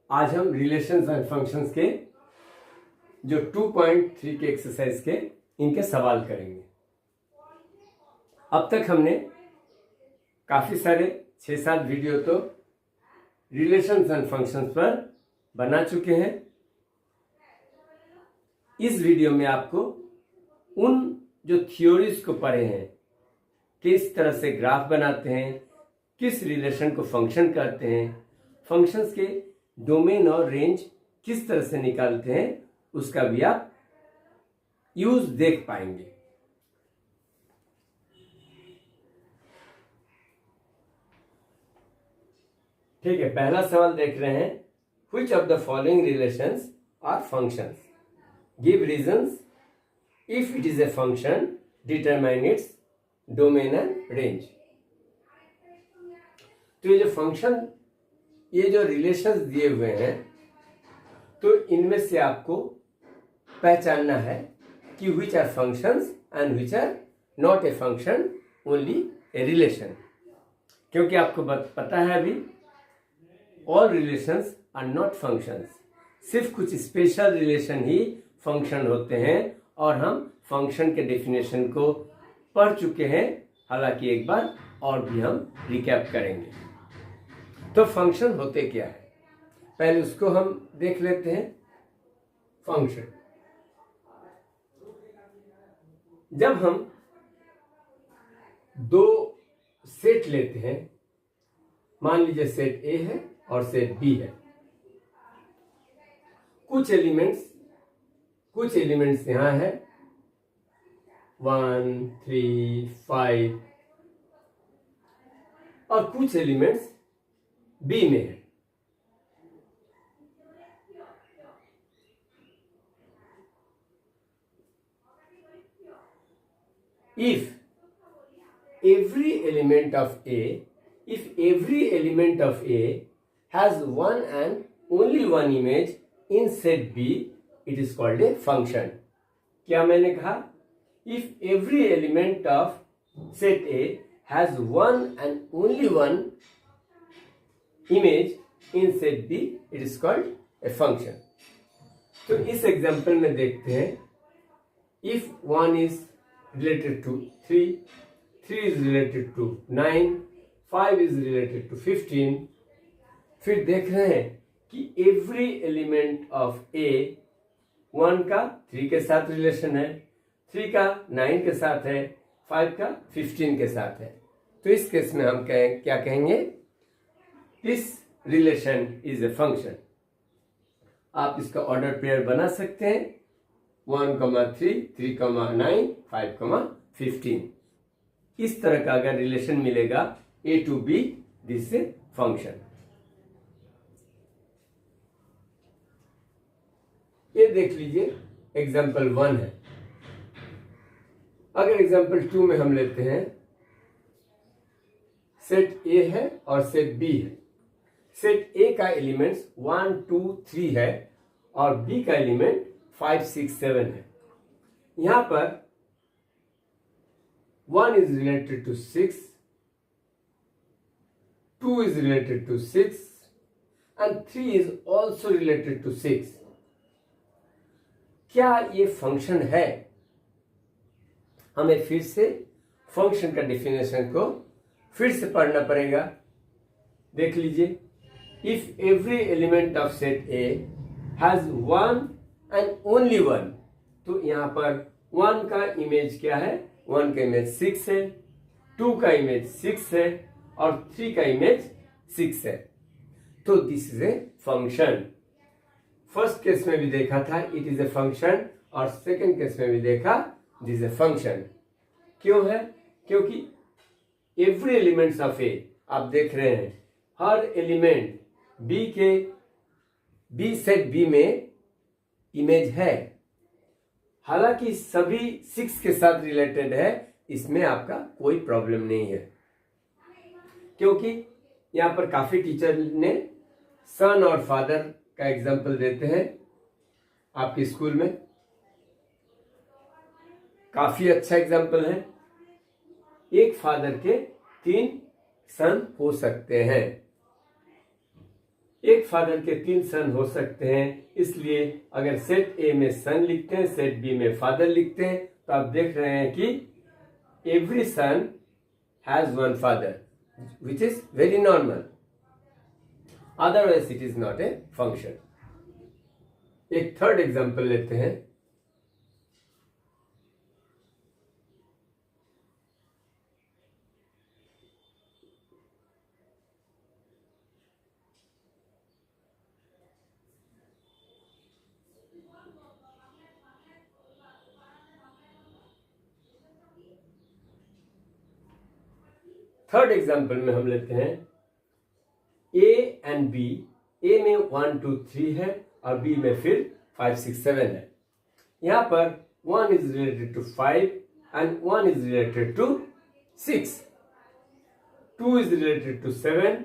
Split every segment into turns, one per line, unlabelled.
आज हम relations and functions के जो 2.3 के एक्सरसाइज के इनके सवाल करेंगे। अब तक हमने काफ़ी सारे 6-7 वीडियो तो रिलेशंस एंड फंक्शंस पर बना चुके हैं। इस वीडियो में आपको उन जो थ्योरीज को पढ़े हैं, किस तरह से ग्राफ बनाते हैं, किस रिलेशन को फंक्शन कहते हैं, फंक्शंस के डोमेन और रेंज किस तरह से निकालते हैं, उसका भी आप यूज देख पाएंगे। ठीक है, पहला सवाल देख रहे हैं। Which of the following relations are functions? Give reasons. If it is a function, determine its domain and range. तो ये जो फंक्शन, ये जो रिलेशंस दिए हुए हैं, तो इनमें से आपको पहचानना है कि which are functions and which are not a function, only a relation. क्योंकि आपको पता है अभी all relations are not functions. सिर्फ कुछ स्पेशल रिलेशन ही फंक्शन होते हैं और हम फंक्शन के डेफिनेशन को पढ़ चुके हैं। हालांकि एक बार और भी हम रिकैप करेंगे। तो फंक्शन होते क्या है, पहले उसको हम देख लेते हैं। फंक्शन, जब हम दो सेट लेते हैं, मान लीजिए सेट ए है और सेट बी है। कुछ एलिमेंट्स यहां है 1, 3, 5 और कुछ एलिमेंट्स बी में है। If every element of A has one and only one image in set B, it is called a function. क्या मैंने कहा? If every element of set A has one and only one image in set B, it is called a function. तो इस example में देखते हैं। If 1 is related to 3, 3 is related to 9, 5 is related to 15, फिर देख रहे हैं कि एवरी एलिमेंट ऑफ ए 1 का 3 के साथ रिलेशन है, 3 का 9 के साथ है, 5 का 15 के साथ है। तो इस केस में हम क्या कहेंगे? This relation is a function. आप इसका ऑर्डर पेयर बना सकते हैं 1,3, 3,9, 5,15। इस तरह का अगर रिलेशन मिलेगा A to B, this a function. ये देख लीजिए एग्जाम्पल 1 है। अगर एग्जाम्पल 2 में हम लेते हैं, सेट ए है और सेट बी है। सेट ए का एलिमेंट्स 1, 2, 3 है और बी का एलिमेंट 5, 6, 7 है। यहां पर 1 is related to 6, 2 is related to 6 and 3 is also related to 6. क्या ये फंक्शन है? हमें फिर से फंक्शन का डेफिनेशन को फिर से पढ़ना पड़ेगा। देख लीजिए, if every element of set A has one and only one, तो यहां पर 1 का इमेज क्या है? 1 का इमेज 6 है, 2 का इमेज 6 है और 3 का इमेज 6 है। तो this is a function. First case में भी देखा था इट इज ए फंक्शन और सेकंड केस में भी देखा दिस इज ए फंक्शन। क्यों है? क्योंकि एवरी एलिमेंट्स ऑफ ए, आप देख रहे हैं हर एलिमेंट बी सेट बी में इमेज है। हालांकि सभी 6 के साथ रिलेटेड है, इसमें आपका कोई प्रॉब्लम नहीं है। क्योंकि यहां पर काफी टीचर ने सन और फादर का एग्जाम्पल देते हैं आपके स्कूल में। काफी अच्छा एग्जाम्पल है। एक फादर के 3 सन हो सकते हैं। एक फादर के 3 सन हो सकते हैं, इसलिए अगर सेट ए में सन लिखते हैं, सेट बी में फादर लिखते हैं, तो आप देख रहे हैं कि every son has one father, which is very normal, otherwise it is not a function. एक थर्ड एग्जाम्पल लेते हैं। थर्ड एग्जाम्पल में हम लेते हैं ए एंड बी। ए में 1 2 3 है और बी में फिर 5 6 7 है। यहां पर 1 is related to 5 and 1 is related to 6, 2 is related to 7,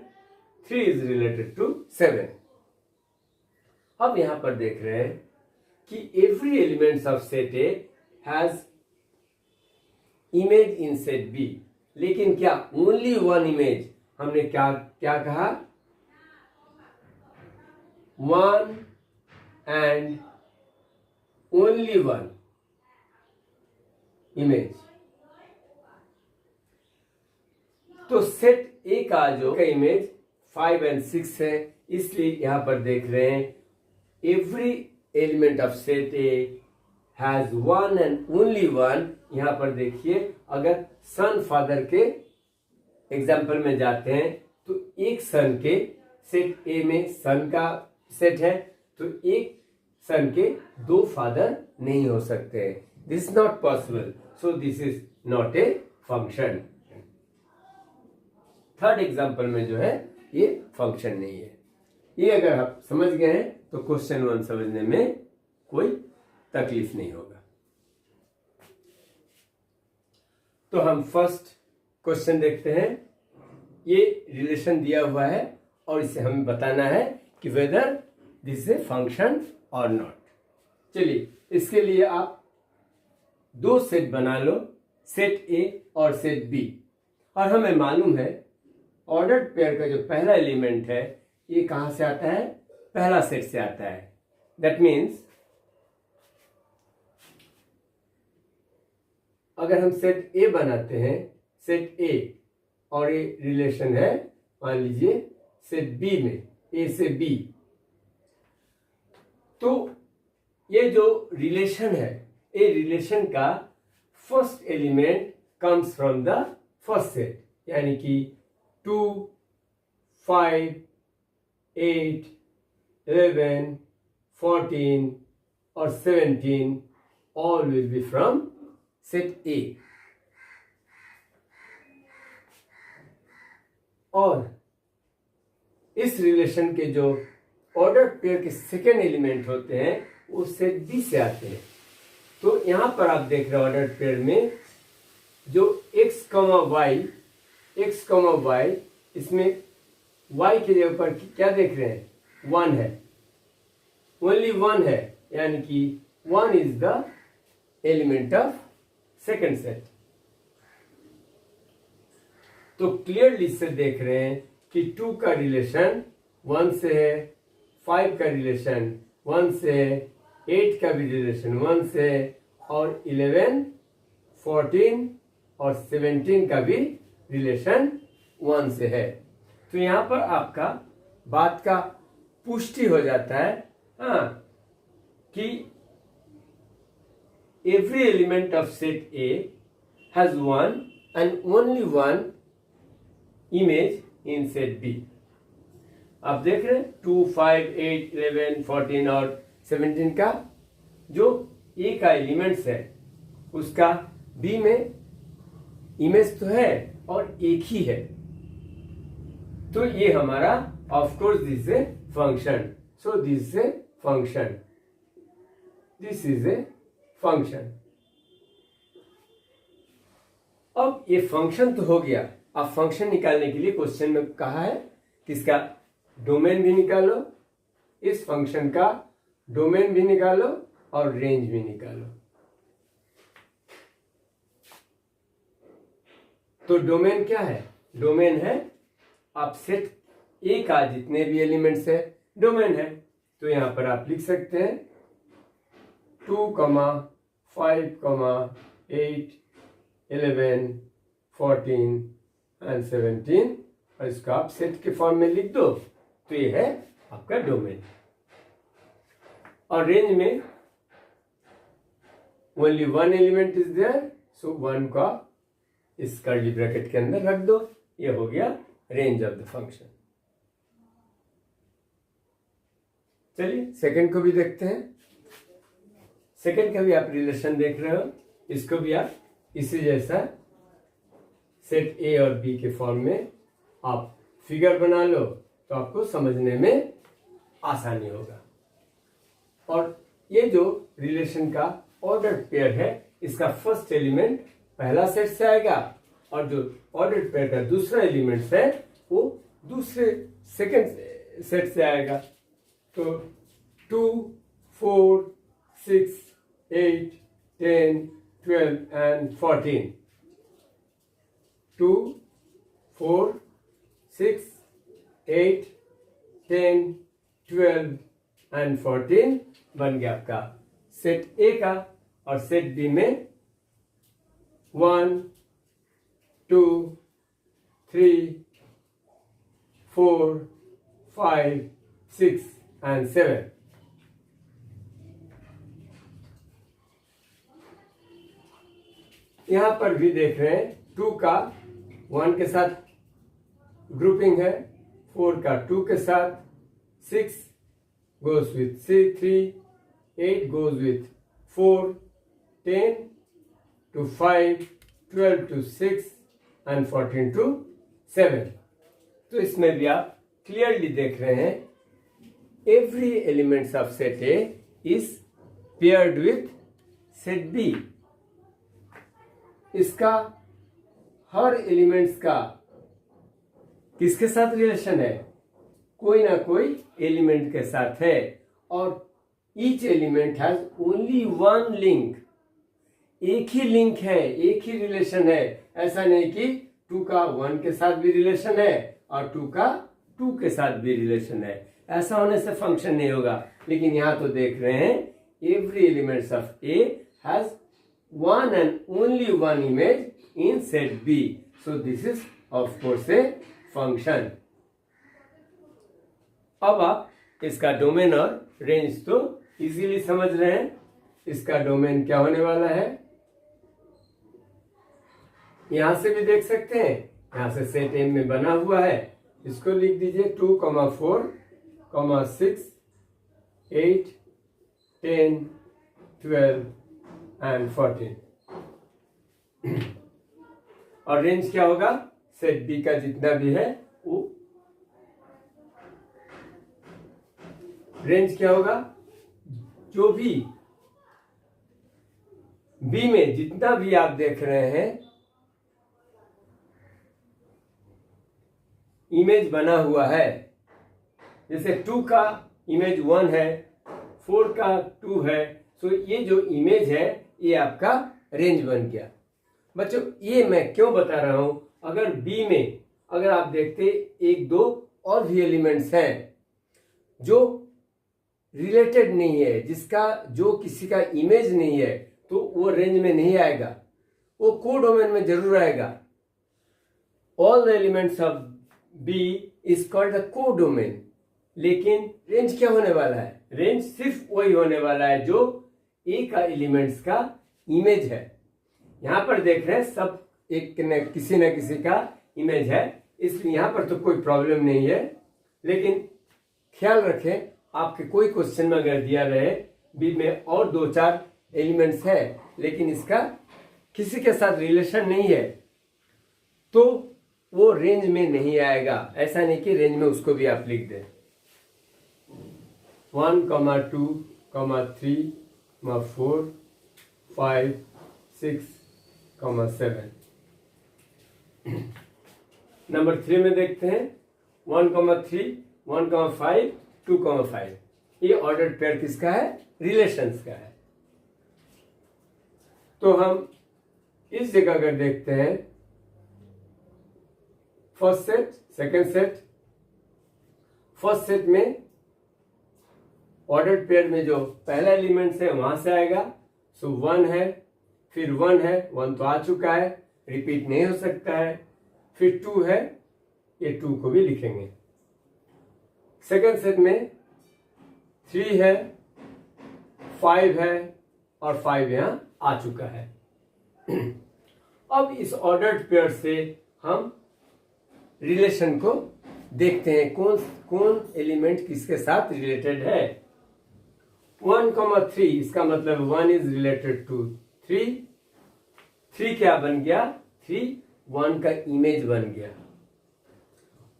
3 is related to 7। अब यहां पर देख रहे हैं कि every elements of set A has image in set B, लेकिन क्या ओनली वन इमेज? हमने क्या क्या कहा? 1 एंड ओनली वन इमेज। तो सेट ए का जो इमेज 5 एंड 6 है, इसलिए यहां पर देख रहे हैं every element of set A has 1 and only one. यहां पर देखिए, अगर सन फादर के एग्जाम्पल में जाते हैं तो एक सन के सेट ए में सन का सेट है, तो एक सन के 2 फादर नहीं हो सकते हैं। This is not possible, so this is not a function. Third example में जो है ये फंक्शन नहीं है। ये अगर आप समझ गए हैं तो क्वेश्चन 1 समझने में कोई तकलीफ नहीं होगा। तो हम फर्स्ट क्वेश्चन देखते हैं। ये रिलेशन दिया हुआ है और इसे हमें बताना है कि whether this is a function और नॉट। चलिए, इसके लिए आप 2 सेट बना लो, सेट ए और सेट बी। और हमें मालूम है ऑर्डर्ड पेयर का जो पहला एलिमेंट है ये कहां से आता है? पहला सेट से आता है। दैट मीन्स अगर हम सेट ए बनाते हैं, सेट ए और ये रिलेशन है मान लीजिए सेट बी में, ए से बी, तो ये जो रिलेशन है, ए रिलेशन का first element comes from the first set, यानी कि 2 5 8 11 14 और 17 all will be from set ए। और इस रिलेशन के जो ऑर्डर पेयर के सेकेंड एलिमेंट होते हैं वो सेट बी से आते हैं। तो यहां पर आप देख रहे हैं ऑर्डर पेयर में जो x, y, इसमें y के जगह पर क्या देख रहे हैं? 1 है, ओनली 1 है, यानी कि 1 is the element of second set. तो क्लियरली से देख रहे हैं कि 2 का रिलेशन 1 से है, 5 का रिलेशन 1 से है, 8 का भी रिलेशन 1 से है, और 11 14 और 17 का भी रिलेशन 1 से है। तो यहां पर आपका बात का पुष्टि हो जाता है कि every element of set A has 1 and only 1 image in set B। आप देख रहे हैं 2 5 8 11 14 और 17 का जो A का एलिमेंट्स है उसका B में इमेज तो है और एक ही है। तो ये हमारा of course this is a function, so this is a function, this is a function. अब ये फंक्शन तो हो गया। अब फंक्शन निकालने के लिए क्वेश्चन में कहा है कि इसका डोमेन भी निकालो, इस फंक्शन का डोमेन भी निकालो और रेंज भी निकालो। तो डोमेन क्या है? डोमेन है आप सेट ए का जितने भी एलिमेंट्स है डोमेन है। तो यहाँ पर आप लिख सकते हैं 2, 5, 8, 11, 14 एंड 17 और इसको आप सेट के फॉर्म में लिख दो। तो ये है आपका डोमेन। और रेंज में only one element is there, so one का इस कर्ली ब्रैकेट के अंदर रख दो। ये हो गया रेंज ऑफ द फंक्शन। चलिए सेकंड को भी देखते हैं। सेकंड का भी आप रिलेशन देख रहे हो, इसको भी आप इसी जैसा सेट ए और बी के फॉर्म में आप फिगर बना लो तो आपको समझने में आसानी होगा। और ये जो रिलेशन का ऑर्डर्ड पेयर है, इसका फर्स्ट एलिमेंट पहला सेट से आएगा और जो ऑर्डर्ड पेयर का दूसरा एलिमेंट है वो दूसरे सेकंड सेट से आएगा। तो 2, 4, 6, 8, 10, 12 एंड 14। 2, 4, 6, 8, 10, 12 एंड 14 बन गया आपका सेट ए का। और सेट बी में 1, 2, 3, 4, 5, 6 एंड 7। यहां पर भी देख रहे हैं 2 का 1 के साथ ग्रुपिंग है, 4 का 2 के साथ, 6 goes with 3, 8 goes with 4, 10 to 5, 12 to 6 and 14 to 7। तो इसमें भी आप क्लियरली देख रहे हैं every elements of set A is paired with set B. इसका हर एलिमेंट्स का किसके साथ रिलेशन है? कोई ना कोई एलिमेंट के साथ है। और each element has only one link, एक ही लिंक है, एक ही रिलेशन है। ऐसा नहीं कि 2 का 1 के साथ भी रिलेशन है और 2 का 2 के साथ भी रिलेशन है। ऐसा होने से फंक्शन नहीं होगा। लेकिन यहां तो देख रहे हैं every elements of A has one and only one image in set B. So this is of course a function. अब आप इसका डोमेन और रेंज तो इजीली समझ रहे हैं। इसका डोमेन क्या होने वाला है यहां से भी देख सकते हैं। यहां से सेट एम में बना हुआ है, इसको लिख दीजिए 2, 4, 6, 8, 10, 12 एंड 14। और रेंज क्या होगा? सेट बी का जितना भी है वो रेंज क्या होगा? जो भी बी में जितना भी आप देख रहे हैं इमेज बना हुआ है, जैसे 2 का इमेज 1 है, 4 का 2 है, तो ये जो इमेज है ये आपका रेंज बन गया। बच्चों ये मैं क्यों बता रहा हूं, अगर बी में अगर आप देखते 1, 2 और भी एलिमेंट्स हैं जो रिलेटेड नहीं है, जिसका जो किसी का इमेज नहीं है, तो वो रेंज में नहीं आएगा, वो कोडोमेन में जरूर आएगा। All the elements of B is called the codomain. लेकिन रेंज क्या होने वाला है? रेंज सिर्फ वही होने वाला है जो ए का एलिमेंट्स का इमेज है। यहां पर देख रहे हैं सब किसी न किसी का इमेज है, इसलिए यहां पर तो कोई प्रॉब्लम नहीं है। लेकिन ख्याल रखें आपके कोई क्वेश्चन में अगर दिया रहे बी में और 2-4 एलिमेंट्स है लेकिन इसका किसी के साथ रिलेशन नहीं है, तो वो रेंज में नहीं आएगा। ऐसा नहीं कि रेंज में उसको भी आप लिख दें। 1, 2, 3, 4, 5, 6, 7। नंबर 3 में देखते हैं 1, 3, 1, 5, 2, 5। ये ऑर्डर्ड पेयर किसका है? रिलेशंस का है। तो हम इस जगह अगर देखते हैं first set, second set, first set में ऑर्डर्ड पेयर में जो पहला एलिमेंट्स है वहां से आएगा। सो 1 है, फिर 1 है, 1 तो आ चुका है, रिपीट नहीं हो सकता है। फिर 2 है, ये 2 को भी लिखेंगे। सेकंड सेट में 3 है, 5 है और 5 यहां आ चुका है। अब इस ऑर्डर्ड पेयर से हम रिलेशन को देखते हैं, कौन कौन एलिमेंट किसके साथ रिलेटेड है। 1,3 इसका मतलब 1 इज रिलेटेड टू 3। 3 क्या बन गया? 3 1 का इमेज बन गया।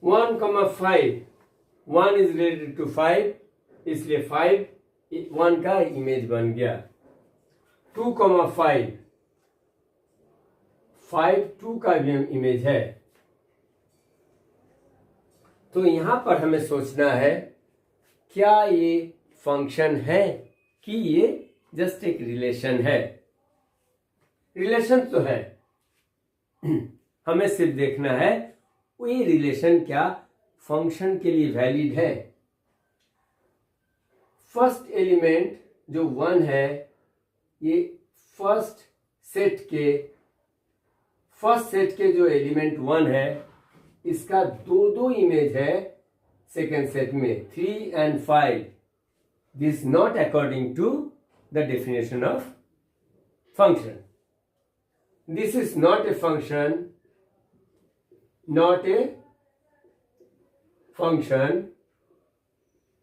1,5 1 इज रिलेटेड टू 5, इसलिए 5 1 का इमेज बन गया। 2,5 5 2 का भी इमेज है। तो यहां पर हमें सोचना है क्या ये फंक्शन है कि ये जस्ट एक रिलेशन है। रिलेशन तो है, हमें सिर्फ देखना है वो ये रिलेशन क्या फंक्शन के लिए वैलिड है। फर्स्ट एलिमेंट जो 1 है, ये फर्स्ट सेट के जो एलिमेंट 1 है इसका दो इमेज है सेकेंड सेट में, 3 and 5। This not according to the definition of function. This is not a function,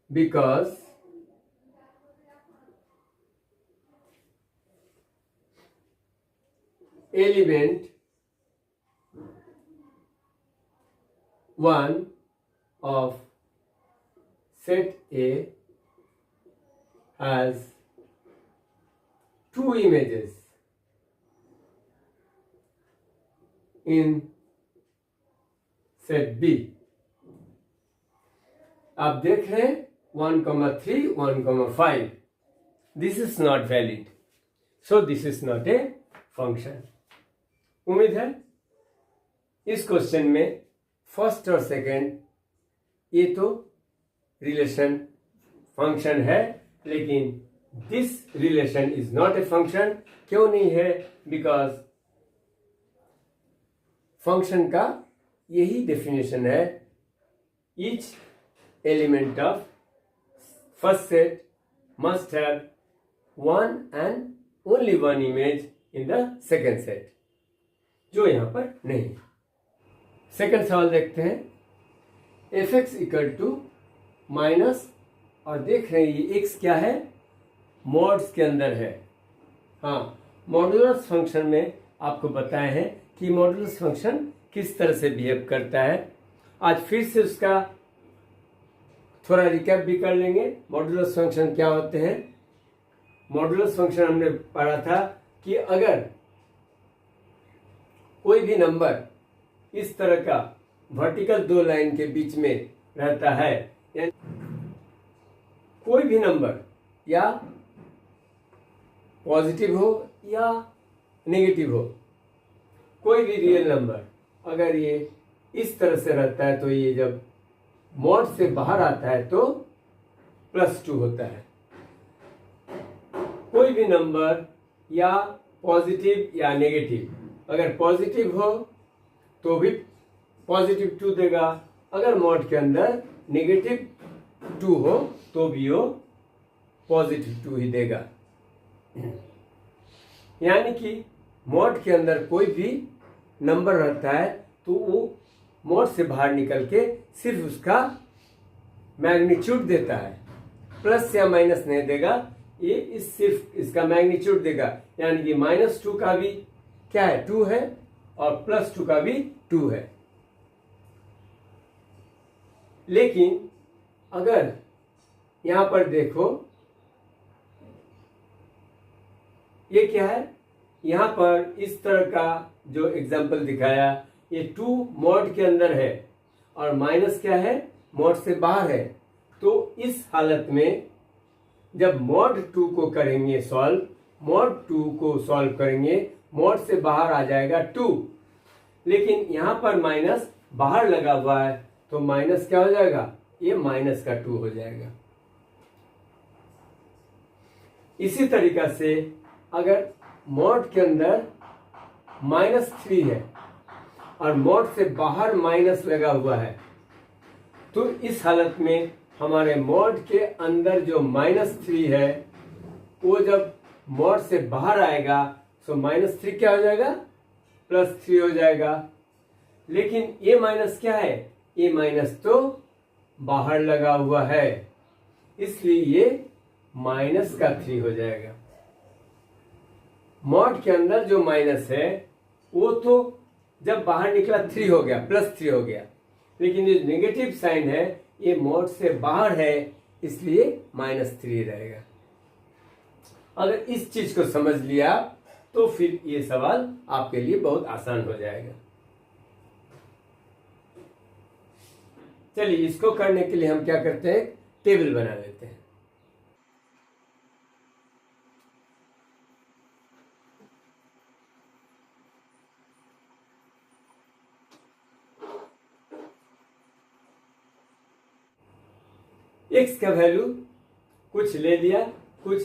because element 1 of set A has 2 images in set B। आप देख रहे हैं 1,3 1,5, this is not valid, so this is not a function. उम्मीद है इस question में first और second ये तो रिलेशन फंक्शन है, लेकिन this relation is not a function. क्यों नहीं है? बिकॉज फंक्शन का यही डेफिनेशन है, each element of first set must have 1 and only 1 image in the second set, जो यहां पर नहीं है। सेकेंड सवाल देखते हैं। fx इक्वल टू माइनस, और देख रहे हैं ये x क्या है? मॉड्स के अंदर है। हाँ, मॉडुलस फंक्शन में आपको बताए हैं कि मॉडुलस फंक्शन किस तरह से बिहेव करता है। आज फिर से उसका थोड़ा रिकैप भी कर लेंगे। मॉडुलस फंक्शन क्या होते हैं? मॉडुलस फंक्शन हमने पढ़ा था कि अगर कोई भी नंबर इस तरह का वर्टिकल 2 लाइन के बीच में रहता है, या कोई भी नंबर या पॉजिटिव हो या नेगेटिव हो, कोई भी रियल नंबर अगर ये इस तरह से रहता है तो ये जब मॉड से बाहर आता है तो +2 होता है। कोई भी नंबर या पॉजिटिव या नेगेटिव, अगर पॉजिटिव हो तो भी +2 देगा, अगर मॉड के अंदर -2 हो तो भी वो +2 ही देगा। यानी कि मॉड के अंदर कोई भी नंबर रहता है तो वो मॉड से बाहर निकल के सिर्फ उसका मैग्नीट्यूड देता है, प्लस या माइनस नहीं देगा, ये सिर्फ इसका मैग्नीट्यूड देगा। यानी कि -2 का भी क्या है? 2 है, और +2 का भी 2 है। लेकिन अगर यहां पर देखो ये क्या है? यहां पर इस तरह का जो एग्जाम्पल दिखाया, ये 2 मॉड के अंदर है और माइनस क्या है? मॉड से बाहर है। तो इस हालत में जब मॉड 2 को करेंगे सॉल्व, मॉड 2 को सॉल्व करेंगे, मॉड से बाहर आ जाएगा 2, लेकिन यहां पर माइनस बाहर लगा हुआ है तो माइनस क्या हो जाएगा? ये माइनस का 2 हो जाएगा। इसी तरीका से अगर मॉड के अंदर -3 है और मॉड से बाहर माइनस लगा हुआ है, तो इस हालत में हमारे मॉड के अंदर जो -3 है वो जब मॉड से बाहर आएगा तो -3 क्या हो जाएगा, +3 हो जाएगा। लेकिन ये माइनस क्या है, ये माइनस तो बाहर लगा हुआ है, इसलिए ये -3 हो जाएगा। मॉड के अंदर जो माइनस है वो तो जब बाहर निकला 3 हो गया, +3 हो गया, लेकिन जो नेगेटिव साइन है ये मॉड से बाहर है, इसलिए -3 रहेगा। अगर इस चीज को समझ लिया तो फिर ये सवाल आपके लिए बहुत आसान हो जाएगा। चलिए, इसको करने के लिए हम क्या करते हैं, टेबल बना लेते हैं। x का वैल्यू कुछ ले लिया, कुछ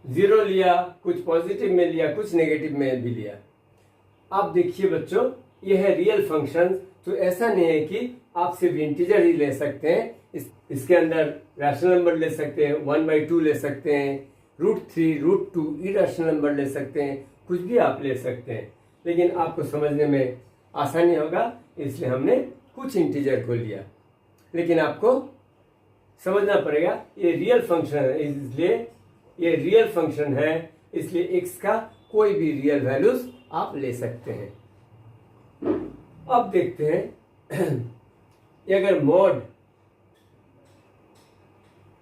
0 लिया, कुछ पॉजिटिव में लिया, कुछ नेगेटिव में भी लिया। आप देखिए बच्चों, ये है रियल फंक्शन, तो ऐसा नहीं है कि आप सिर्फ इंटीजर ही ले सकते हैं। इसके अंदर रैशनल नंबर ले सकते हैं, 1/2 ले सकते हैं, √3, √2 इरेशनल नंबर ले सकते हैं, कुछ भी आप ले सकते हैं, लेकिन आपको समझने में आसानी होगा इसलिए हमने कुछ इंटीजर को लिया। लेकिन आपको समझना पड़ेगा ये रियल फंक्शन है, इसलिए ये रियल फंक्शन है, इसलिए x का कोई भी रियल वैल्यूज आप ले सकते हैं। अब देखते हैं अगर मॉड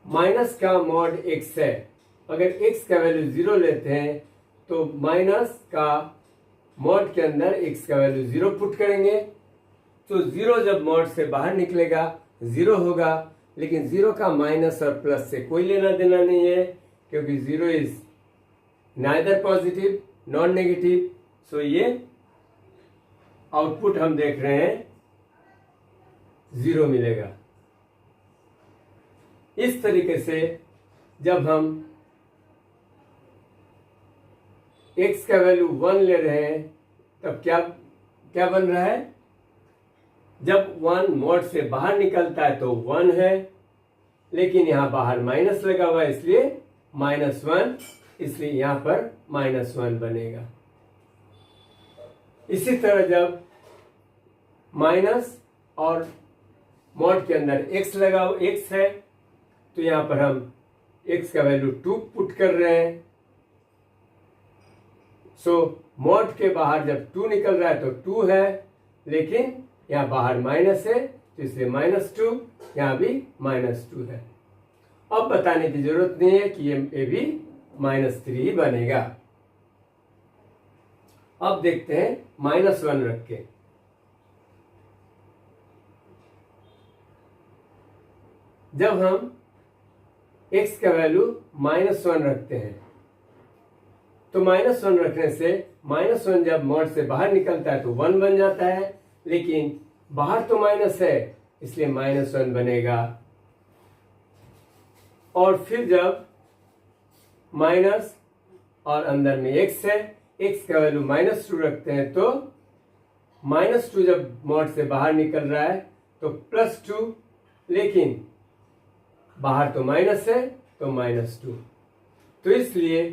माइनस का मॉड x है, अगर x का वैल्यू 0 लेते हैं तो माइनस का मॉड के अंदर x का वैल्यू 0 पुट करेंगे, तो 0 जब मॉड से बाहर निकलेगा 0 होगा, लेकिन 0 का माइनस और प्लस से कोई लेना देना नहीं है, क्योंकि 0 is neither positive non negative, so ये आउटपुट हम देख रहे हैं 0 मिलेगा। इस तरीके से जब हम x का वैल्यू 1 ले रहे हैं तब क्या क्या बन रहा है, जब 1 मॉड से बाहर निकलता है तो 1 है, लेकिन यहां बाहर माइनस लगा हुआ है इसलिए -1, इसलिए यहां पर -1 बनेगा। इसी तरह जब माइनस और मॉड के अंदर x लगा x है तो यहां पर हम x का वैल्यू 2 पुट कर रहे हैं, सो मॉड के बाहर जब 2 निकल रहा है तो 2 है, लेकिन यहाँ बाहर माइनस है तो इसलिए -2, यहाँ भी -2 है। अब बताने की जरूरत नहीं है कि ये भी -3 ही बनेगा। अब देखते हैं -1 रख के। जब हम x का वैल्यू -1 रखते हैं तो -1 रखने से -1 जब मॉड से बाहर निकलता है तो 1 बन जाता है, लेकिन बाहर तो माइनस है इसलिए -1 बनेगा। और फिर जब माइनस और अंदर में x है, x का वैल्यू -2 रखते हैं तो -2 जब मॉड से बाहर निकल रहा है तो +2, लेकिन बाहर तो माइनस है तो -2, तो इसलिए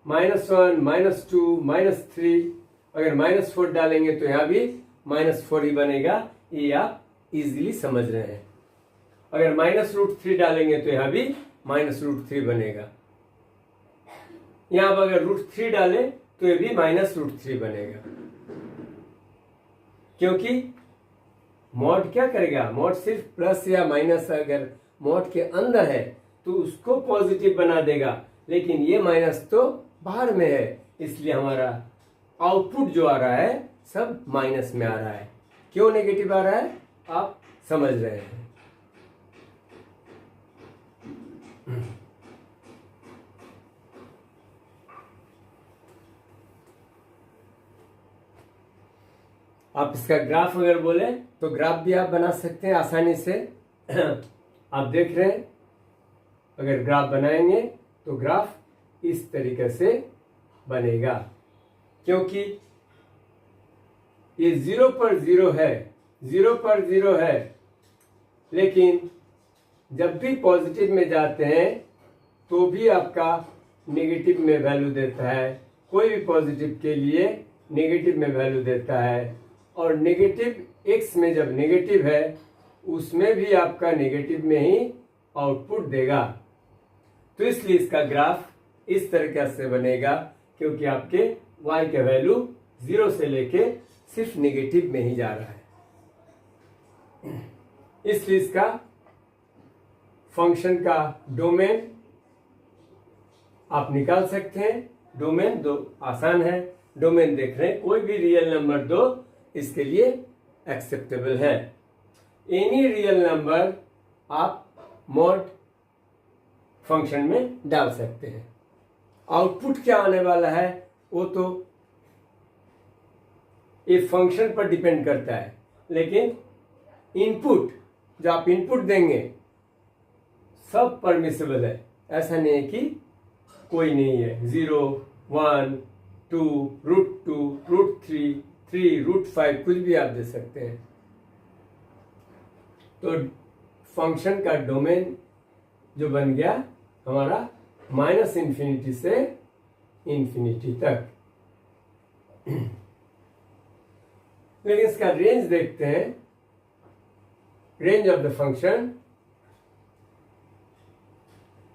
-1, -2, -3, अगर -4 डालेंगे तो यहाँ भी -4 ही बनेगा, ये आप इजीली समझ रहे हैं। अगर -√3 डालेंगे तो यहाँ भी -√3 बनेगा, यहाँ पर अगर √3 डाले तो ये भी -√3 बनेगा, क्योंकि मॉड क्या करेगा, मॉड सिर्फ प्लस या माइनस अगर मॉड के अंदर है तो उसको पॉजिटिव बना देगा, लेकिन ये माइनस तो बाहर में है, इसलिए हमारा आउटपुट जो आ रहा है सब माइनस में आ रहा है। क्यों नेगेटिव आ रहा है आप समझ रहे हैं। आप इसका ग्राफ अगर बोले तो ग्राफ भी आप बना सकते हैं आसानी से। आप देख रहे हैं अगर ग्राफ बनाएंगे तो ग्राफ इस तरीके से बनेगा, क्योंकि ये 0 पर 0 है, 0 पर 0 है, लेकिन जब भी पॉजिटिव में जाते हैं तो भी आपका नेगेटिव में वैल्यू देता है, कोई भी पॉजिटिव के लिए नेगेटिव में वैल्यू देता है, और नेगेटिव x में जब नेगेटिव है उसमें भी आपका नेगेटिव में ही आउटपुट देगा। तो इसलिए इसका ग्राफ इस तरीके से बनेगा, क्योंकि आपके y का वैल्यू 0 से लेके सिर्फ नेगेटिव में ही जा रहा है। इसलिए इसका फंक्शन का डोमेन आप निकाल सकते हैं। डोमेन दो आसान है, डोमेन देख रहे हैं, कोई भी रियल नंबर दो इसके लिए एक्सेप्टेबल है। एनी रियल नंबर आप मॉड फंक्शन में डाल सकते हैं। आउटपुट क्या आने वाला है वो तो इस फंक्शन पर डिपेंड करता है, लेकिन इनपुट जो आप इनपुट देंगे सब परमिसिबल है। ऐसा नहीं है कि कोई नहीं है। 0, 1, 2, √2, √3, 3, √5 कुछ भी आप दे सकते हैं। तो फंक्शन का डोमेन जो बन गया हमारा -∞ से ∞ तक। लेकिन इसका रेंज देखते हैं। रेंज ऑफ द फंक्शन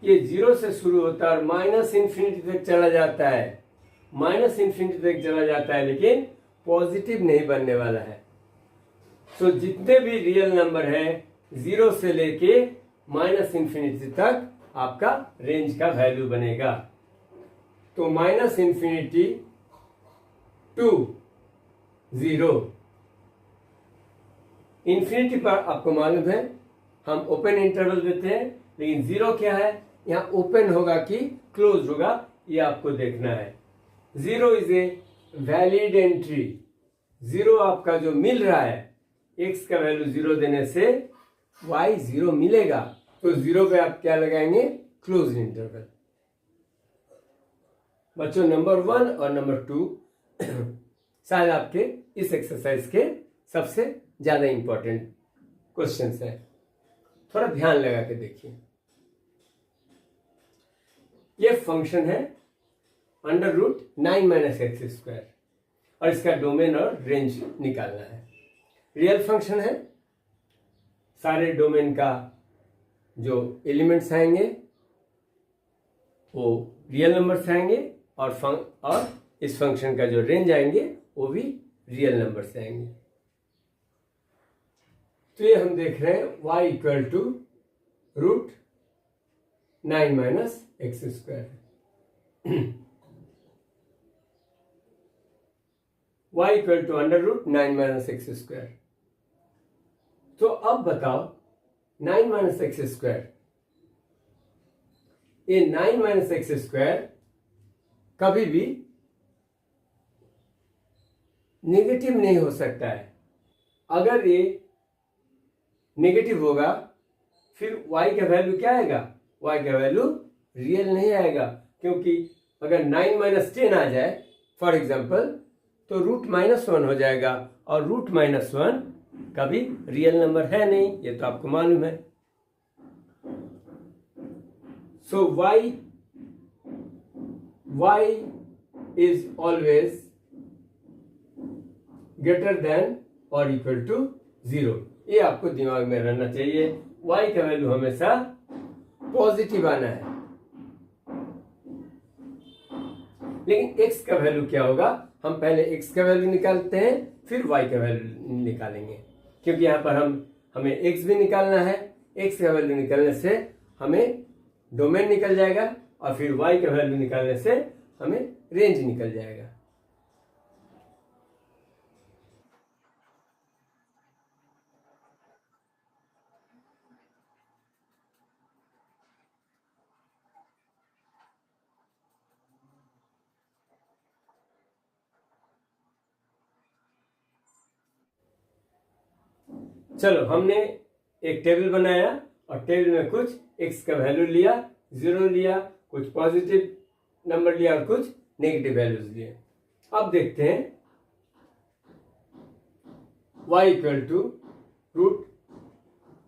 ये 0 से शुरू होता है और -∞ तक चला जाता है, -∞ तक चला जाता है, लेकिन पॉजिटिव नहीं बनने वाला है। तो जितने भी रियल नंबर है 0 से लेके -∞ तक आपका रेंज का वैल्यू बनेगा। तो -∞ टू 0, इन्फिनिटी पर आपको मालूम है हम ओपन इंटरवल देते हैं, लेकिन 0 क्या है, यहाँ ओपन होगा कि क्लोज होगा ये आपको देखना है। 0 इज ए वैलिड एंट्री। 0 आपका जो मिल रहा है, x का वैल्यू 0 देने से y 0 मिलेगा, तो 0 पे आप क्या लगाएंगे, क्लोज इंटरवल। बच्चों नंबर 1 और नंबर 2 शायद आपके इस एक्सरसाइज के सबसे ज्यादा इंपॉर्टेंट क्वेश्चंस है। थोड़ा ध्यान लगा के देखिए। ये फंक्शन है √9 - x² और इसका डोमेन और रेंज निकालना है। रियल फंक्शन है, सारे डोमेन का जो एलिमेंट्स आएंगे वो रियल नंबर्स आएंगे, और इस फंक्शन का जो रेंज आएंगे वो भी रियल नंबर से आएंगे। तो ये हम देख रहे हैं y = √9 - x²। y = √9 - x²। तो अब बताओ 9 - x², ये 9 - x² कभी भी नेगेटिव नहीं हो सकता है। अगर ये नेगेटिव होगा फिर y का वैल्यू क्या आएगा, y का वैल्यू रियल नहीं आएगा, क्योंकि अगर 9 - 10 आ जाए फॉर एग्जांपल तो √-1 हो जाएगा, और √-1 कभी रियल नंबर है नहीं, ये तो आपको मालूम है। सो y is always greater than or equal to 0। ये आपको दिमाग में रहना चाहिए। y का वैल्यू हमेशा पॉजिटिव आना है, लेकिन x का वैल्यू क्या होगा, हम पहले x का वैल्यू निकालते हैं फिर y का वैल्यू निकालेंगे, क्योंकि यहाँ पर हमें x भी निकालना है। x का वैल्यू निकालने से हमें डोमेन निकल जाएगा, और फिर y का वैल्यू निकालने से हमें रेंज निकल जाएगा। चलो हमने एक टेबल बनाया और टेबल में कुछ x का वैल्यू लिया, 0 लिया, कुछ पॉजिटिव नंबर लिया और कुछ नेगेटिव वैल्यूज लिए। अब देखते हैं y equal to root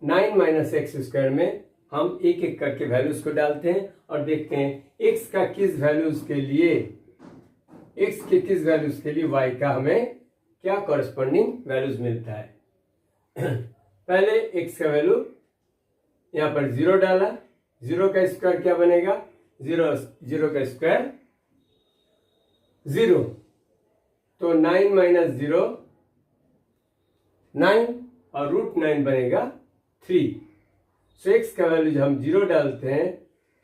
9 minus x square में हम एक एक करके वैल्यूज को डालते हैं और देखते हैं x का किस वैल्यूज के लिए, x के किस वैल्यूज के लिए y का हमें क्या कॉरेस्पॉन्डिंग वैल्यूज मिलता है। पहले x का वैल्यू यहाँ पर 0 डाला, 0 का स्क्वायर क्या बनेगा, 0 का स्क्वायर 0, तो 9 माइनस 0 9 और रूट 9 बनेगा 3। सो x का वैल्यू जब हम 0 डालते हैं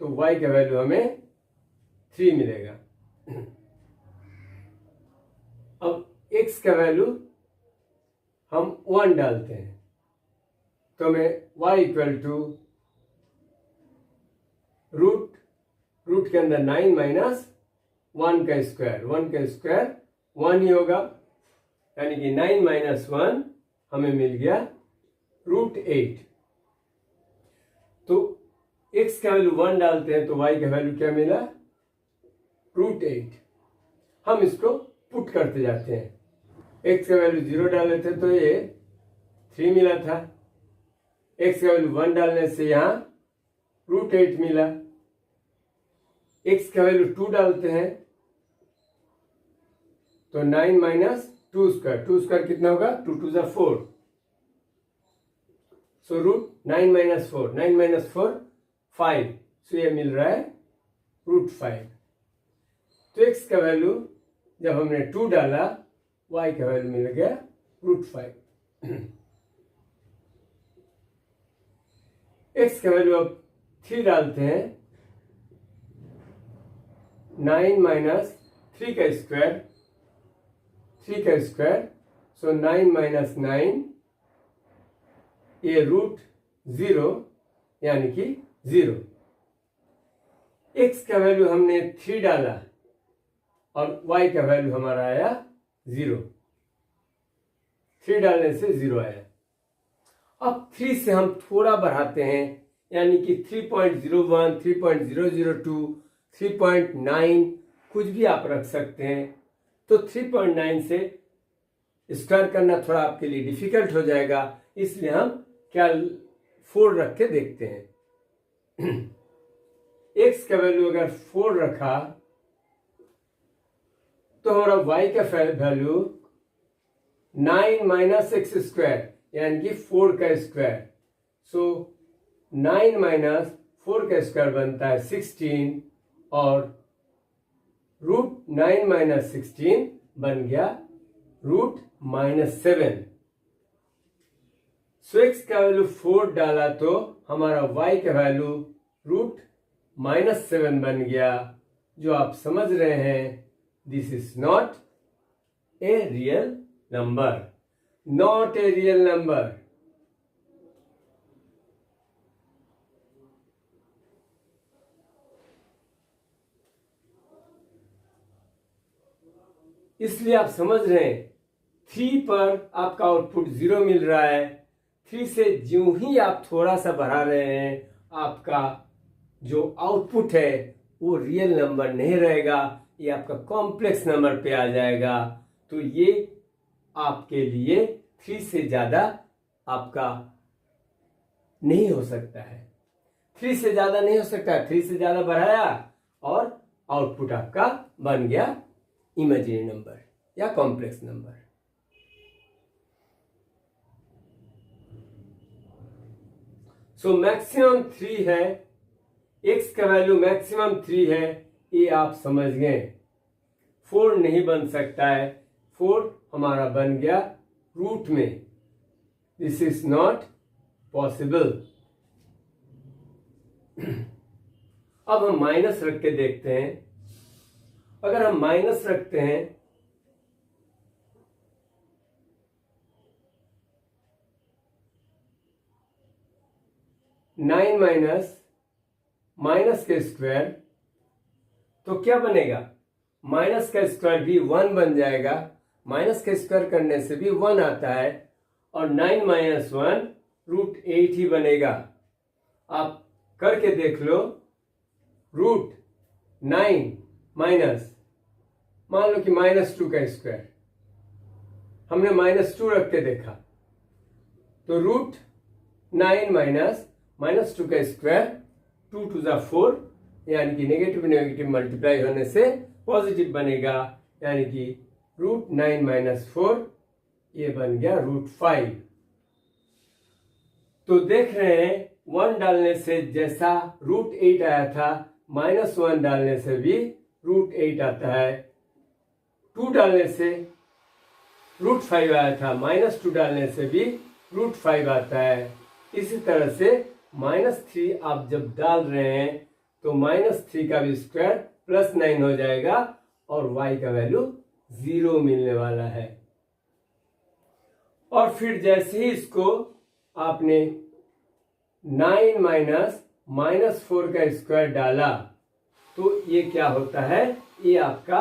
तो y का वैल्यू हमें 3 मिलेगा। अब x का वैल्यू हम 1 डालते हैं तो हमें y इक्वल टू रूट के अंदर 9 माइनस 1 का स्क्वायर, 1 का स्क्वायर 1 ही होगा, यानी कि 9 माइनस 1 हमें मिल गया रूट 8। तो x का वैल्यू 1 डालते हैं तो y का वैल्यू क्या मिला, रूट 8। हम इसको पुट करते जाते हैं। x का वैल्यू 0 डाले थे तो ये 3 मिला था, x का वैल्यू 1 डालने से यहाँ रूट 8 मिला। x का वैल्यू 2 डालते हैं तो 9 माइनस 2 स्क्वायर कितना होगा, 2 2 जा 4, सो रूट 9 माइनस 4, 9 माइनस 4 5, सो ये मिल रहा है रूट 5। तो x का वैल्यू जब हमने 2 डाला, y का वैल्यू मिल गया रूट 5। x का वैल्यू अब 3 डालते हैं, 9 माइनस 3 का स्क्वायर, सो 9 माइनस 9, ये रूट 0 यानी कि 0। x का वैल्यू हमने 3 डाला और y का वैल्यू हमारा आया 0, 3 डालने से 0 आया। अब 3 से हम थोड़ा बढ़ाते हैं, यानी कि 3.01, 3.002, 3.9 कुछ भी आप रख सकते हैं। तो 3.9 से स्क्वायर करना थोड़ा आपके लिए डिफिकल्ट हो जाएगा, इसलिए हम क्या 4 रख के देखते हैं। x का वैल्यू अगर 4 रखा तो हमारा y का वैल्यू 9 माइनस एक्स स्क्वायर यानी कि 4 का स्क्वायर, सो 9 माइनस 4 का स्क्वायर बनता है 16 और रूट 9 माइनस 16 बन गया रूट -7। सो x का वैल्यू 4 डाला तो हमारा y का वैल्यू रूट -7 बन गया, जो आप समझ रहे हैं this is not a real number, not a real number. इसलिए आप समझ रहे हैं 3 पर आपका आउटपुट 0 मिल रहा है। 3 से ज्यों ही आप थोड़ा सा बढ़ा रहे हैं, आपका जो आउटपुट है वो रियल नंबर नहीं रहेगा, ये आपका कॉम्प्लेक्स नंबर पे आ जाएगा। तो ये आपके लिए 3 से ज़्यादा आपका नहीं हो सकता है, 3 से ज़्यादा नहीं हो सकता। 3 से ज़्यादा बढ़ाया और आउटपुट आपका बन गया इमेजिनरी नंबर या कॉम्प्लेक्स नंबर। सो मैक्सिमम 3 है, x का वैल्यू मैक्सिमम 3 है, ये आप समझ गए। 4 नहीं बन सकता है, 4 हमारा बन गया रूट में, दिस इज नॉट पॉसिबल। अब हम माइनस रख के देखते हैं। अगर हम माइनस रखते हैं नाइन माइनस के स्क्वायर, तो क्या बनेगा, माइनस का स्क्वायर भी 1 बन जाएगा। माइनस का स्क्वायर करने से भी 1 आता है और 9 माइनस 1 रूट 8 ही बनेगा। आप करके देख लो, √9 माइनस, मान लो कि -2 का स्क्वायर, हमने -2 रख के देखा, तो √9 माइनस -2 का स्क्वायर 2 टू ज़ा 4, यानी कि नेगेटिव नेगेटिव मल्टीप्लाई होने से पॉजिटिव बनेगा, यानी कि √9 माइनस 4 ये बन गया √5। तो देख रहे हैं 1 डालने से जैसा √8 आया था, -1 डालने से भी √8 आता है, 2 डालने से √5 आया था, -2 डालने से भी √5 आता है। इसी तरह से -3 आप जब डाल रहे हैं तो -3 का भी स्क्वायर +9 हो जाएगा और y का वैल्यू 0 मिलने वाला है। और फिर जैसे ही इसको आपने 9 माइनस -4 का स्क्वायर डाला तो ये क्या होता है, ये आपका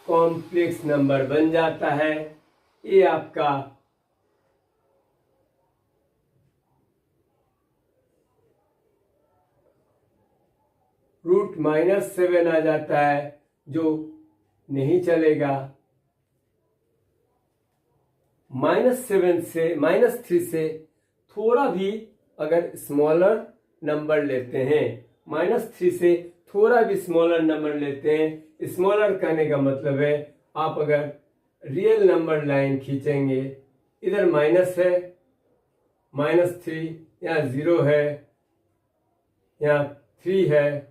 कॉम्प्लेक्स नंबर बन जाता है। ये आपका √-7 आ जाता है, जो नहीं चलेगा। -3 से थोड़ा भी अगर स्मॉलर नंबर लेते हैं, -3 से थोड़ा भी स्मॉलर नंबर लेते हैं, स्मॉलर कहने का मतलब है आप अगर रियल नंबर लाइन खींचेंगे, इधर माइनस है, -3, यहाँ 0 है, यहाँ 3 है,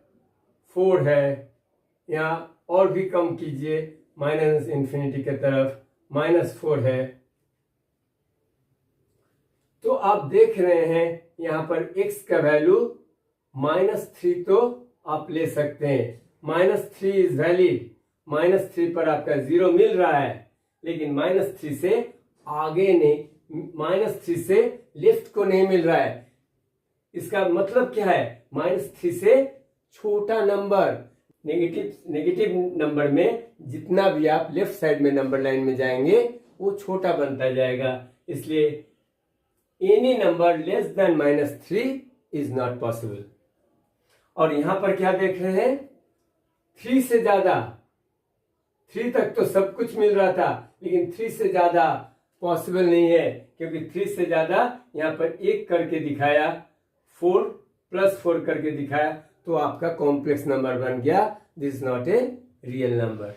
4 है, यहाँ और भी कम कीजिए -∞ के तरफ, -4 है। तो आप देख रहे हैं यहाँ पर x का वैल्यू -3 तो आप ले सकते हैं, -3 इज वैलिड, -3 पर आपका 0 मिल रहा है, लेकिन -3 से आगे नहीं, -3 से लेफ्ट को नहीं मिल रहा है। इसका मतलब क्या है, -3 से छोटा नंबर, नेगेटिव नंबर में जितना भी आप लेफ्ट साइड में नंबर लाइन में जाएंगे वो छोटा बनता जाएगा। इसलिए any number less than -3 is not possible. और यहां पर क्या देख रहे हैं, 3 से ज्यादा, 3 तक तो सब कुछ मिल रहा था, लेकिन 3 से ज्यादा पॉसिबल नहीं है, क्योंकि 3 से ज्यादा यहां पर 1 करके दिखाया, 4 + 4 करके दिखाया, तो आपका कॉम्प्लेक्स नंबर बन गया, this is not a real number.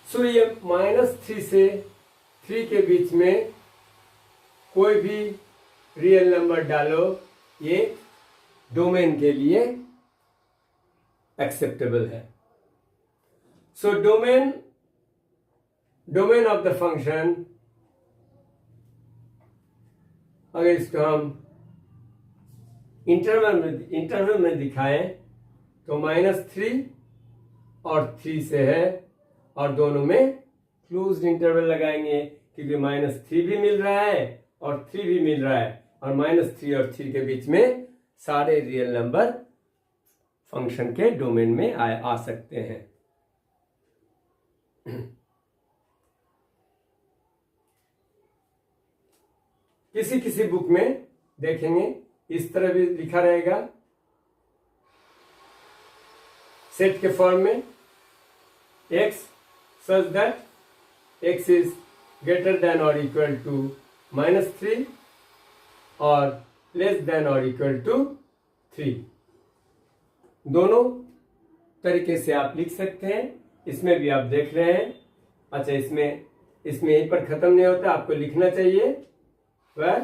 So ये -3 से 3 के बीच में कोई भी रियल नंबर डालो, ये डोमेन के लिए एक्सेप्टेबल है। So domain of the function, अगर इसको हम इंटरवल में दिखाएं तो -3 और 3 से है, और दोनों में क्लोज्ड इंटरवल लगाएंगे, क्योंकि -3 भी मिल रहा है और 3 भी मिल रहा है, और -3 और 3 के बीच में सारे रियल नंबर फंक्शन के डोमेन में आ सकते हैं। किसी बुक में देखेंगे इस तरह भी लिखा रहेगा, सेट के फॉर्म में, x such that x is greater than or equal to -3 और लेस देन और इक्वल टू 3। दोनों तरीके से आप लिख सकते हैं। इसमें भी आप देख रहे हैं, अच्छा इसमें यहीं पर खत्म नहीं होता, आपको लिखना चाहिए where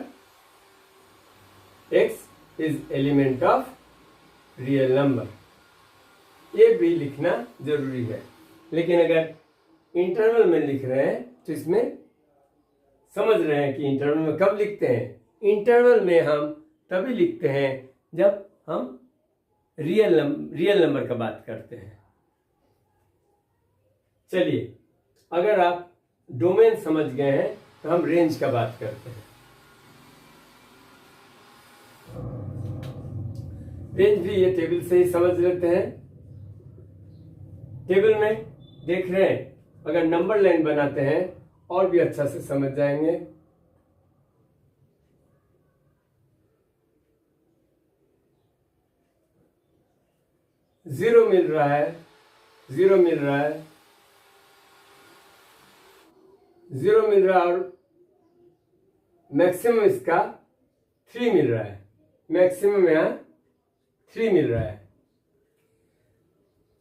x is element of real number, ये भी लिखना जरूरी है। लेकिन अगर इंटरवल में लिख रहे हैं तो इसमें समझ रहे हैं कि इंटरवल में कब लिखते हैं। इंटरवल में हम तभी लिखते हैं जब हम रियल नंबर का बात करते हैं। चलिए, अगर आप डोमेन समझ गए हैं तो हम रेंज का बात करते हैं। रेंज भी ये टेबल से ही समझ लेते हैं। टेबल में देख रहे हैं, अगर नंबर लाइन बनाते हैं और भी अच्छा से समझ जाएंगे। 0 मिल रहा है, 0 मिल रहा है, 0 मिल रहा है, और मैक्सिमम इसका 3 मिल रहा है, मैक्सिमम यहाँ 3 मिल रहा है,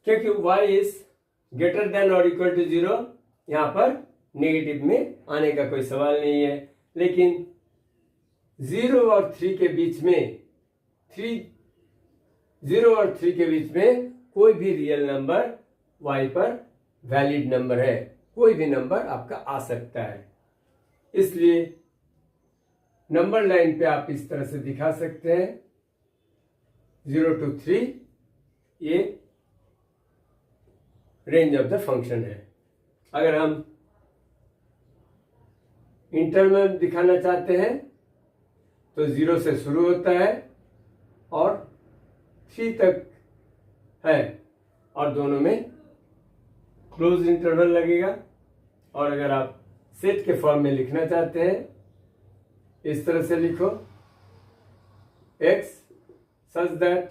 क्योंकि y इज ग्रेटर देन और इक्वल टू 0, यहाँ पर नेगेटिव में आने का कोई सवाल नहीं है। लेकिन 0 और 3 के बीच में 0 और 3 के बीच में कोई भी रियल नंबर y पर वैलिड नंबर है, कोई भी नंबर आपका आ सकता है। इसलिए नंबर लाइन पे आप इस तरह से दिखा सकते हैं 0 to 3, ये रेंज ऑफ द फंक्शन है। अगर हम इंटर में दिखाना चाहते हैं तो 0 से शुरू होता है और 3 तक है, और दोनों में क्लोज इंटरवल लगेगा। और अगर आप सेट के फॉर्म में लिखना चाहते हैं, इस तरह से लिखो x such that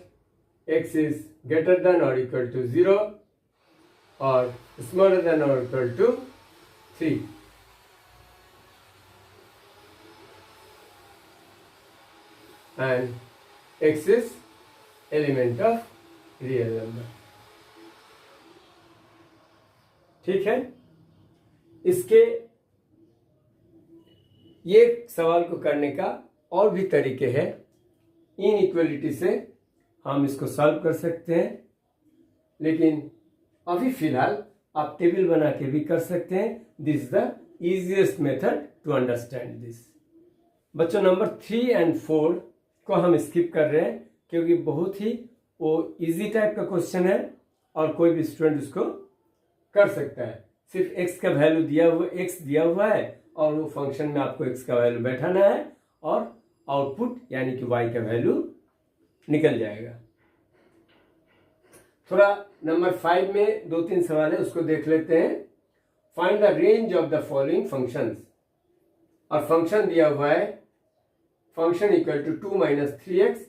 x is greater than और इक्वल टू 0 और स्मॉलर देन और equal to 3। and x is element of real number। ठीक है, इसके ये सवाल को करने का और भी तरीके हैं। इनइक्वलिटी से हम इसको सॉल्व कर सकते हैं, लेकिन अभी फिलहाल आप टेबल बना के भी कर सकते हैं। This is the easiest method to understand this. बच्चों, नंबर 3 and 4 को हम स्किप कर रहे हैं, क्योंकि बहुत ही वो इजी टाइप का क्वेश्चन है और कोई भी स्टूडेंट उसको कर सकता है। सिर्फ x का वैल्यू दिया हुआ है और वो फंक्शन में आपको x का वैल्यू बैठाना है और आउटपुट यानी कि y का वैल्यू निकल जाएगा। थोड़ा नंबर 5 में 2-3 सवाल है, उसको देख लेते हैं। Find the range of the following functions, और फंक्शन दिया हुआ है function equal to 2 minus 3x,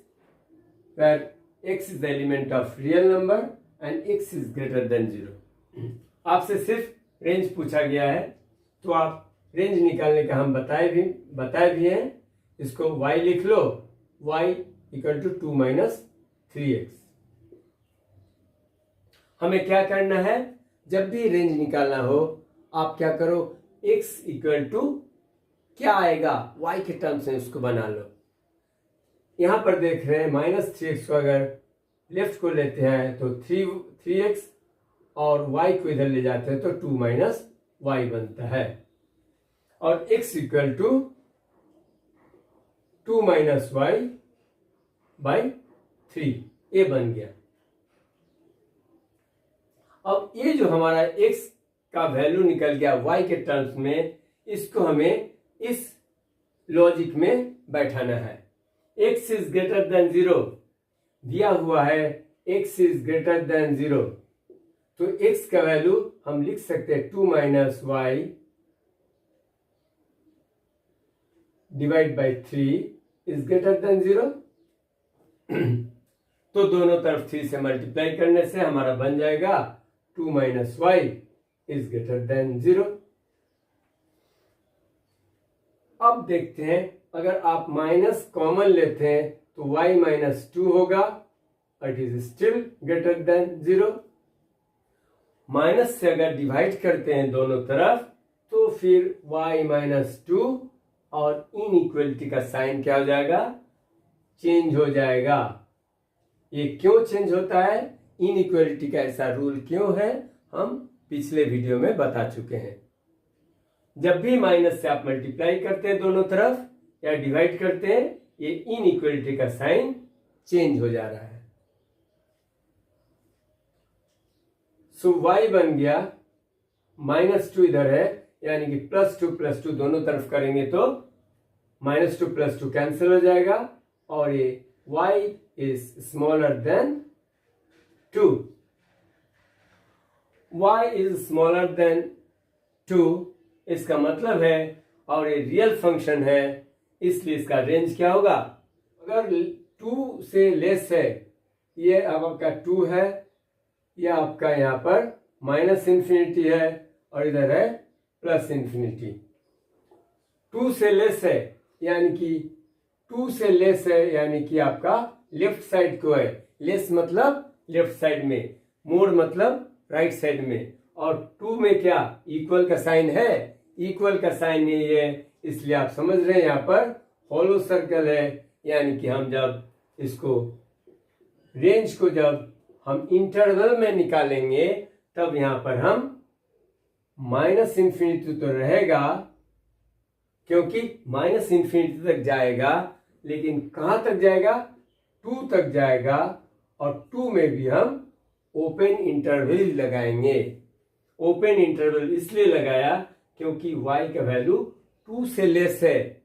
where x is the element of real number and x is greater than 0। आपसे सिर्फ रेंज पूछा गया है, तो आप रेंज निकालने का हम बताए भी हैं। इसको y लिख लो, y equal to 2 minus 3x। हमें क्या करना है, जब भी रेंज निकालना हो आप क्या करो, x equal to क्या आएगा y के टर्म्स में उसको बना लो। यहां पर देख रहे हैं -3x को अगर लेफ्ट को लेते हैं तो 3x, और y को इधर ले जाते हैं तो 2 minus y बनता है, और x equal to 2 minus y by 3, ये बन गया। अब ये जो हमारा x का वैल्यू निकल गया y के टर्म्स में, इसको हमें इस लॉजिक में बैठाना है। x इज ग्रेटर देन 0 दिया हुआ है, x इज ग्रेटर देन 0, तो x का वैल्यू हम लिख सकते हैं 2 minus y divide by 3 is greater than 0। तो दोनों तरफ 3 से मल्टीप्लाई करने से हमारा बन जाएगा 2 minus y is greater than 0। अब देखते हैं, अगर आप माइनस कॉमन लेते हैं तो y minus 2 होगा, it is still greater than 0। Minus से अगर डिवाइड करते हैं दोनों तरफ तो फिर y minus 2 और इनइक्वलिटी का साइन क्या हो जाएगा, चेंज हो जाएगा। ये क्यों चेंज होता है, इनइक्वलिटी का ऐसा रूल क्यों है, हम पिछले वीडियो में बता चुके हैं। जब भी माइनस से आप मल्टीप्लाई करते हैं दोनों तरफ या डिवाइड करते हैं, ये इनइक्वलिटी का साइन चेंज हो जा रहा है। सो y बन गया -2 इधर है, यानी कि +2 दोनों तरफ करेंगे तो -2 कैंसिल हो जाएगा, और ये y is smaller than 2। y is smaller than 2 इसका मतलब है, और ये रियल फंक्शन है, इसलिए इसका रेंज क्या होगा, अगर 2 से लेस है, ये अब आपका 2 है, ये आपका यहाँ पर माइनस इन्फिनिटी है और इधर है प्लस इन्फिनिटी। 2 से लेस है यानी कि 2 से लेस है यानी कि आपका लेफ्ट साइड को है। लेस मतलब लेफ्ट साइड में, मोर मतलब राइट साइड में, और 2 में क्या इक्वल का साइन है, इक्वल का साइन नहीं है, इसलिए आप समझ रहे हैं यहाँ पर हॉलो सर्कल है। यानी कि हम जब इसको रेंज को जब हम इंटरवल में निकालेंगे तब यहाँ पर हम माइनस इन्फिनिटी तो रहेगा क्योंकि माइनस इन्फिनिटी तक जाएगा, लेकिन कहां तक जाएगा, 2 तक जाएगा, और 2 में भी हम ओपन इंटरवल लगाएंगे। ओपन इंटरवल इसलिए लगाया क्योंकि y का वैल्यू 2 से लेस है।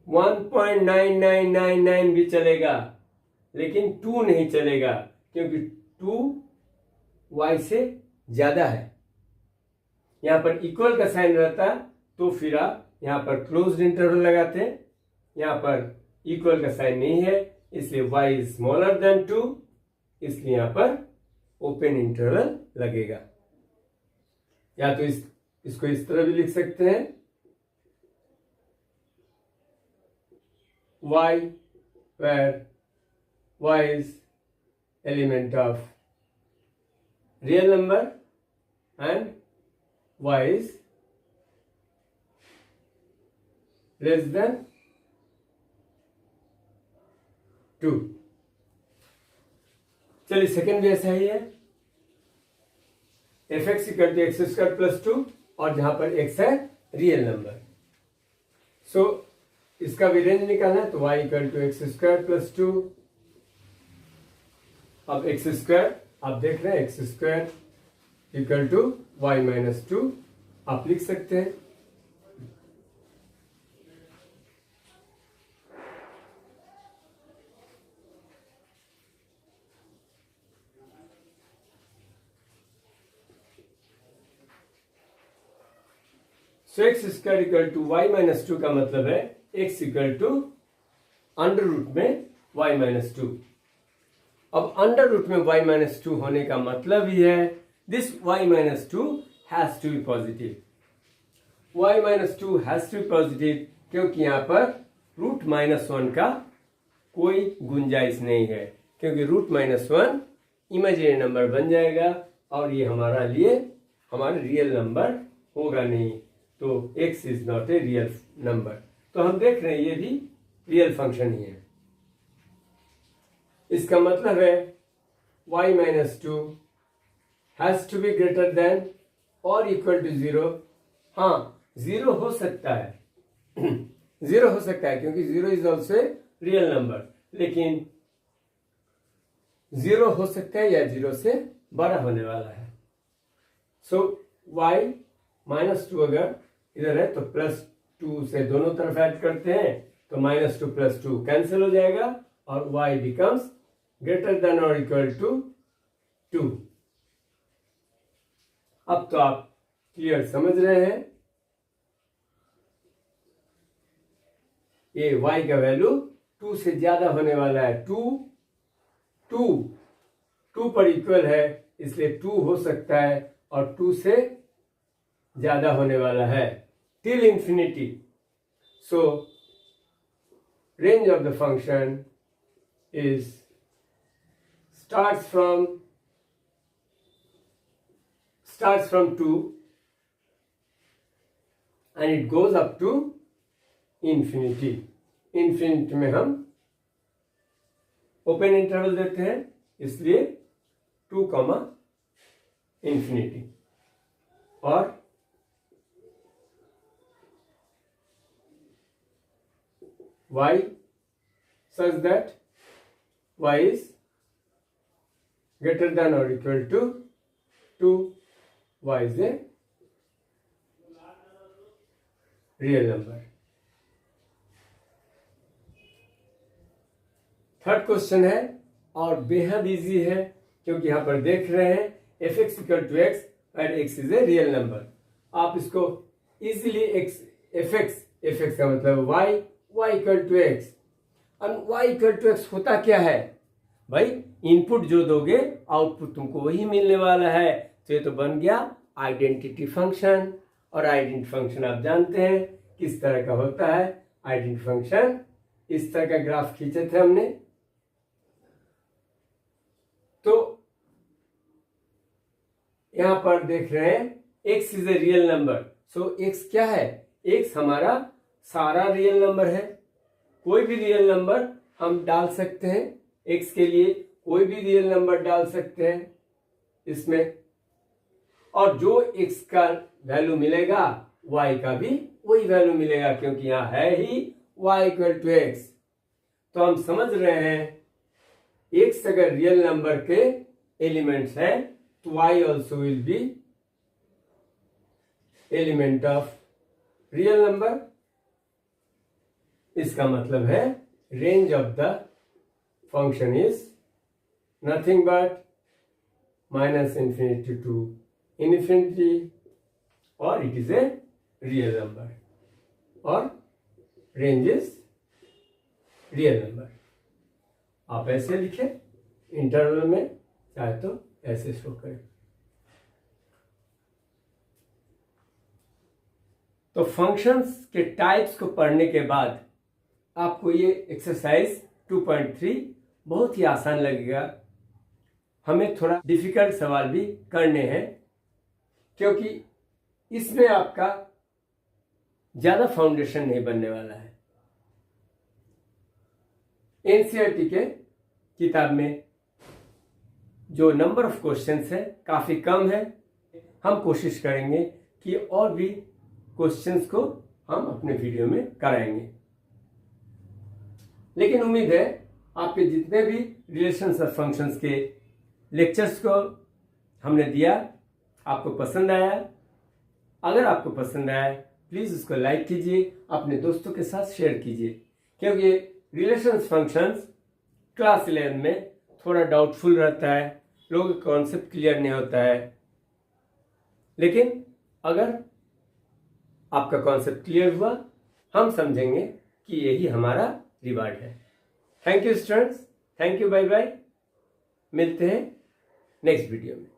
1.9999 भी चलेगा लेकिन 2 नहीं चलेगा क्योंकि 2 y से ज्यादा है। यहां पर इक्वल का साइन रहता तो फिर आप यहां पर क्लोज्ड इंटरवल लगाते हैं। यहां पर इक्वल का साइन नहीं है इसलिए y इज स्मॉलर देन 2, इसलिए यहां पर ओपन इंटरवल लगेगा। या तो इसको इस तरह भी लिख सकते हैं, y where y is element of real number and y is less than 2। चलिए सेकेंड भी ऐसा ही है, f x equal to x square plus 2 और जहां पर x है रियल नंबर। सो इसका भी रेंज निकालना है तो y equal to x square plus 2। अब एक्स स्क्वायर आप देख रहे हैं, X square equal to Y minus 2 आप लिख सकते हैं। So X square equal to Y minus 2 का मतलब है X equal to under root में वाई माइनस 2। अब अंडर रूट में y माइनस 2 होने का मतलब ही है this y minus 2 has to be positive. y minus 2 has to be positive क्योंकि यहां पर रूट माइनस 1 का कोई गुंजाइश नहीं है, क्योंकि रूट माइनस 1 इमेजिनरी नंबर बन जाएगा और ये हमारा रियल नंबर होगा नहीं, तो x is not a real number. तो हम देख रहे हैं ये भी रियल फंक्शन ही है। इसका मतलब है y minus 2 has to be greater than और इक्वल टू 0। हाँ, 0 हो सकता है 0 हो सकता है क्योंकि 0 इज ऑल्सो रियल नंबर, लेकिन 0 हो सकता है या 0 से बड़ा होने वाला है। सो y माइनस 2 अगर इधर है तो प्लस 2 से दोनों तरफ ऐड करते हैं तो माइनस 2 प्लस 2 कैंसिल हो जाएगा और y बिकम्स ग्रेटर देन और इक्वल टू 2। अब तो आप क्लियर समझ रहे हैं, ये y का वैल्यू 2 से ज्यादा होने वाला है। 2 पर इक्वल है इसलिए 2 हो सकता है और 2 से ज्यादा होने वाला है till infinity. So range of the function is starts from 2 and it goes up to infinity। infinity में हम ओपन इंटरवल देते हैं इसलिए 2 कॉमा इंफिनिटी, और y such that y is greater than or equal to 2, y is a real number। Third question है और बेहद easy है क्योंकि यहां पर देख रहे हैं f x equal to x and x is a real number. आप इसको इजीली एफ एक्स का मतलब y इक्वल टू एक्स, और y इक्वल टू एक्स होता क्या है भाई, इनपुट जो दोगे आउटपुट तुमको वही मिलने वाला है। तो ये तो बन गया आइडेंटिटी फंक्शन। और आइडेंटिटी फंक्शन आप जानते हैं किस तरह का होता है। आइडेंटिटी फंक्शन इस तरह का ग्राफ खींचे थे हमने। तो यहां पर देख रहे हैं x is a real number. So x क्या है? x हमारा सारा रियल नंबर है। कोई भी रियल नंबर हम डाल सकते हैं। x के लिए कोई भी रियल नंबर डाल सकते हैं इसमें, और जो x का वैल्यू मिलेगा y का भी वही वैल्यू मिलेगा, क्योंकि यहां है ही y इक्वल टू x। तो हम समझ रहे हैं x अगर रियल नंबर के एलिमेंट्स है तो y also will be element of real number. इसका मतलब है range of the function is nothing but -infinity to infinity, और it is a real number, और रेंज इज रियल नंबर। आप ऐसे लिखें इंटरवल में, चाहे तो ऐसे शो करें। तो फंक्शंस के टाइप्स को पढ़ने के बाद आपको ये एक्सरसाइज 2.3 बहुत ही आसान लगेगा। हमें थोड़ा डिफिकल्ट सवाल भी करने हैं, क्योंकि इसमें आपका ज्यादा फाउंडेशन नहीं बनने वाला है। एनसीईआरटी के किताब में जो नंबर ऑफ क्वेश्चंस है काफी कम है। हम कोशिश करेंगे कि और भी क्वेश्चंस को हम अपने वीडियो में कराएंगे। लेकिन उम्मीद है आपके जितने भी रिलेशंस ऑफ फंक्शंस के लेक्चर्स को हमने दिया आपको पसंद आया। अगर आपको पसंद आया प्लीज उसको लाइक कीजिए, अपने दोस्तों के साथ शेयर कीजिए, क्योंकि रिलेशंस फंक्शंस क्लास 11 में थोड़ा डाउटफुल रहता है, लोगों का कॉन्सेप्ट क्लियर नहीं होता है। लेकिन अगर आपका कॉन्सेप्ट क्लियर हुआ, हम समझेंगे कि यही हमारा रिवार्ड है। Thank you students, thank you, bye bye. मिलते हैं नेक्स्ट वीडियो में।